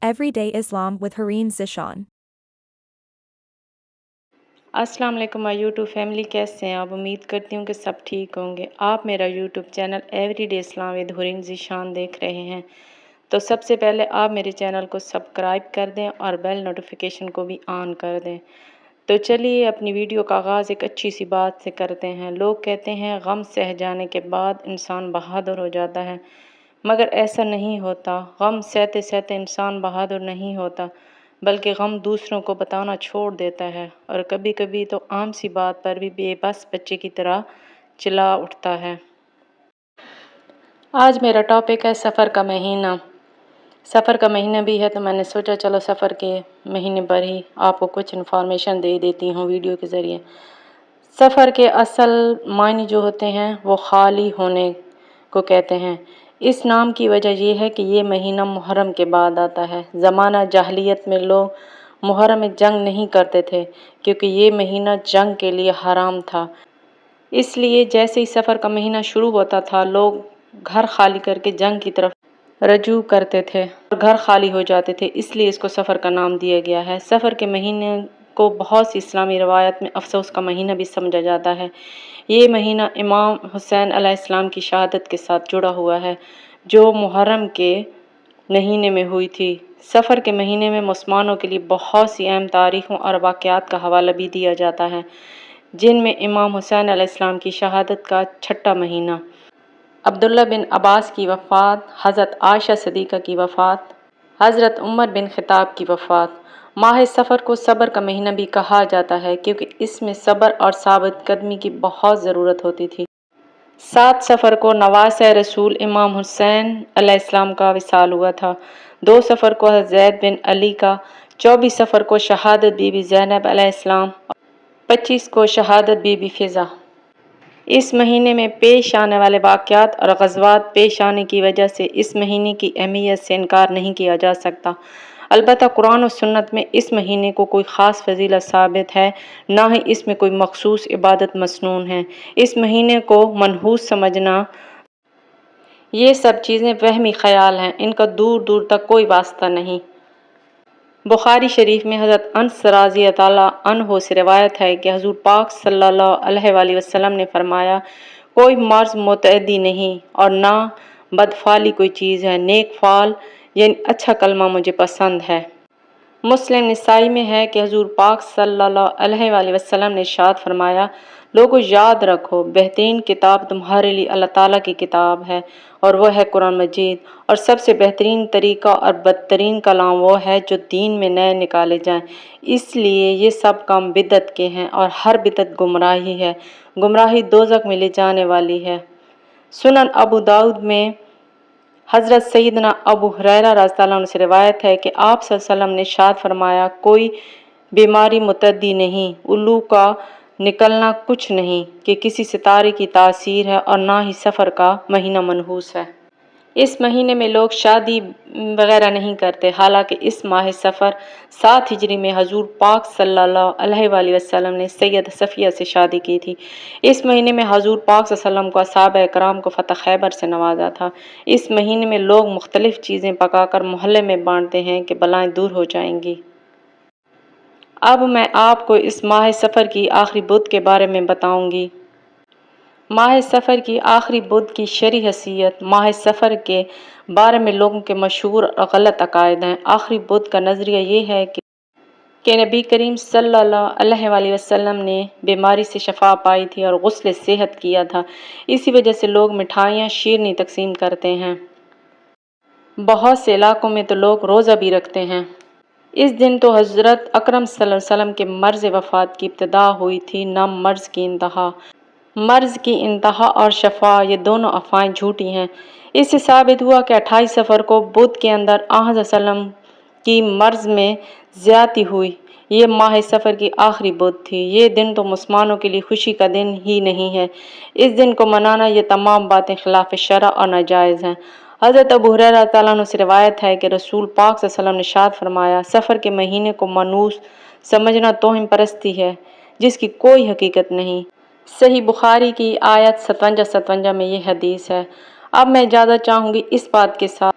Everyday Islam with Hareen Zishan. السلام علیکم مائی YouTube family, کیسے ہیں آپ؟ امید کرتی ہوں کہ سب ٹھیک ہوں گے۔ آپ میرا YouTube channel every day Islam with Hareen Zeeshan دیکھ رہے ہیں تو سب سے پہلے آپ میرے چینل کو سبسکرائب کر دیں اور بیل نوٹیفیکیشن کو بھی آن کر دیں۔ تو چلیے اپنی ویڈیو کا آغاز ایک اچھی سی بات سے کرتے ہیں۔ لوگ کہتے ہیں غم سہ جانے کے بعد انسان بہادر ہو جاتا ہے، مگر ایسا نہیں ہوتا۔ غم سہتے سہتے انسان بہادر نہیں ہوتا، بلکہ غم دوسروں کو بتانا چھوڑ دیتا ہے، اور کبھی کبھی تو عام سی بات پر بھی بے بس بچے کی طرح چلا اٹھتا ہے۔ آج میرا ٹاپک ہے سفر کا مہینہ۔ سفر کا مہینہ بھی ہے تو میں نے سوچا چلو سفر کے مہینے پر ہی آپ کو کچھ انفارمیشن دے دیتی ہوں ویڈیو کے ذریعے۔ سفر کے اصل معنی جو ہوتے ہیں وہ خالی ہونے کو کہتے ہیں۔ اس نام کی وجہ یہ ہے کہ یہ مہینہ محرم کے بعد آتا ہے۔ زمانہ جاہلیت میں لوگ محرم میں جنگ نہیں کرتے تھے کیونکہ یہ مہینہ جنگ کے لیے حرام تھا۔ اس لیے جیسے ہی سفر کا مہینہ شروع ہوتا تھا لوگ گھر خالی کر کے جنگ کی طرف رجوع کرتے تھے اور گھر خالی ہو جاتے تھے، اس لیے اس کو سفر کا نام دیا گیا ہے۔ سفر کے مہینے کو بہت سی اسلامی روایت میں افسوس کا مہینہ بھی سمجھا جاتا ہے۔ یہ مہینہ امام حسین علیہ السلام کی شہادت کے ساتھ جڑا ہوا ہے جو محرم کے مہینے میں ہوئی تھی۔ سفر کے مہینے میں مسلمانوں کے لیے بہت سی اہم تاریخوں اور واقعات کا حوالہ بھی دیا جاتا ہے، جن میں امام حسین علیہ السلام کی شہادت کا چھٹا مہینہ، عبداللہ بن عباس کی وفات، حضرت عائشہ صدیقہ کی وفات، حضرت عمر بن خطاب کی وفات۔ ماہ سفر کو صبر کا مہینہ بھی کہا جاتا ہے کیونکہ اس میں صبر اور ثابت قدمی کی بہت ضرورت ہوتی تھی۔ 7 صفر کو نواسۂ رسول امام حسین علیہ السلام کا وصال ہوا تھا۔ 2 صفر کو حضرت زید بن علی کا، 24 صفر کو شہادت بی بی زینب علیہ السلام، 25 کو شہادت بی بی فضہ۔ اس مہینے میں پیش آنے والے واقعات اور غزوات پیش آنے کی وجہ سے اس مہینے کی اہمیت سے انکار نہیں کیا جا سکتا۔ البتہ قرآن و سنت میں اس مہینے کو کوئی خاص فضیلت ثابت ہے، نہ ہی اس میں کوئی مخصوص عبادت مسنون ہے۔ اس مہینے کو منحوس سمجھنا، یہ سب چیزیں وہمی خیال ہیں، ان کا دور دور تک کوئی واسطہ نہیں۔ بخاری شریف میں حضرت انس رضی اللہ عنہ سے روایت ہے کہ حضور پاک صلی اللہ علیہ وآلہ وسلم نے فرمایا، کوئی مرض متعدی نہیں اور نہ بدفعلی کوئی چیز ہے، نیک فعل یعنی اچھا کلمہ مجھے پسند ہے۔ مسلم نسائی میں ہے کہ حضور پاک صلی اللہ علیہ وآلہ وسلم نے ارشاد فرمایا، لوگوں یاد رکھو بہترین کتاب تمہارے لیے اللہ تعالیٰ کی کتاب ہے اور وہ ہے قرآن مجید، اور سب سے بہترین طریقہ اور بدترین کلام وہ ہے جو دین میں نئے نکالے جائیں، اس لیے یہ سب کام بدعت کے ہیں اور ہر بدعت گمراہی ہے، گمراہی دوزخ میں لے جانے والی ہے۔ سنن ابو داؤد میں حضرت سیدنا ابو ہریرہ رضی اللہ عنہ سے روایت ہے کہ آپ صلی اللہ علیہ وسلم نے ارشاد فرمایا، کوئی بیماری متعدی نہیں، الو کا نکلنا کچھ نہیں کہ کسی ستارے کی تاثیر ہے، اور نہ ہی سفر کا مہینہ منحوس ہے۔ اس مہینے میں لوگ شادی وغیرہ نہیں کرتے، حالانکہ اس ماہ سفر 7 ہجری میں حضور پاک صلی اللہ علیہ وآلہ وسلم نے سید صفیہ سے شادی کی تھی۔ اس مہینے میں حضور پاک صلی اللہ علیہ وسلم کو صحابہ کرام کو فتح خیبر سے نوازا تھا۔ اس مہینے میں لوگ مختلف چیزیں پکا کر محلے میں بانٹتے ہیں کہ بلائیں دور ہو جائیں گی۔ اب میں آپ کو اس ماہ سفر کی آخری بدھ کے بارے میں بتاؤں گی۔ ماہ سفر کی آخری بدھ کی شرعی حیثیت۔ ماہ سفر کے بارے میں لوگوں کے مشہور اور غلط عقائد ہیں۔ آخری بدھ کا نظریہ یہ ہے کہ نبی کریم صلی اللہ علیہ وآلہ وسلم نے بیماری سے شفا پائی تھی اور غسل صحت کیا تھا، اسی وجہ سے لوگ مٹھائیاں شیرنی تقسیم کرتے ہیں۔ بہت سے علاقوں میں تو لوگ روزہ بھی رکھتے ہیں۔ اس دن تو حضرت اکرم صلی اللہ علیہ وسلم کے مرض وفات کی ابتدا ہوئی تھی، نہ مرض کی انتہا۔ مرض کی انتہا اور شفا یہ دونوں افواہیں جھوٹی ہیں۔ اس سے ثابت ہوا کہ 28 صفر کو بدھ کے اندر آن حضرت صلی اللہ علیہ وسلم کی مرض میں زیادتی ہوئی۔ یہ ماہ سفر کی آخری بدھ تھی۔ یہ دن تو مسلمانوں کے لیے خوشی کا دن ہی نہیں ہے، اس دن کو منانا یہ تمام باتیں خلاف شرع اور ناجائز ہیں۔ حضرت ابو ہریرہ رضی اللہ عنہ سے روایت ہے کہ رسول پاک صلی اللہ علیہ وسلم نے ارشاد فرمایا، سفر کے مہینے کو منحوس سمجھنا توہم پرستی ہے جس کی کوئی حقیقت نہیں۔ صحیح بخاری کی آیت 57 میں یہ حدیث ہے۔ اب میں اجازت چاہوں گی اس بات کے ساتھ،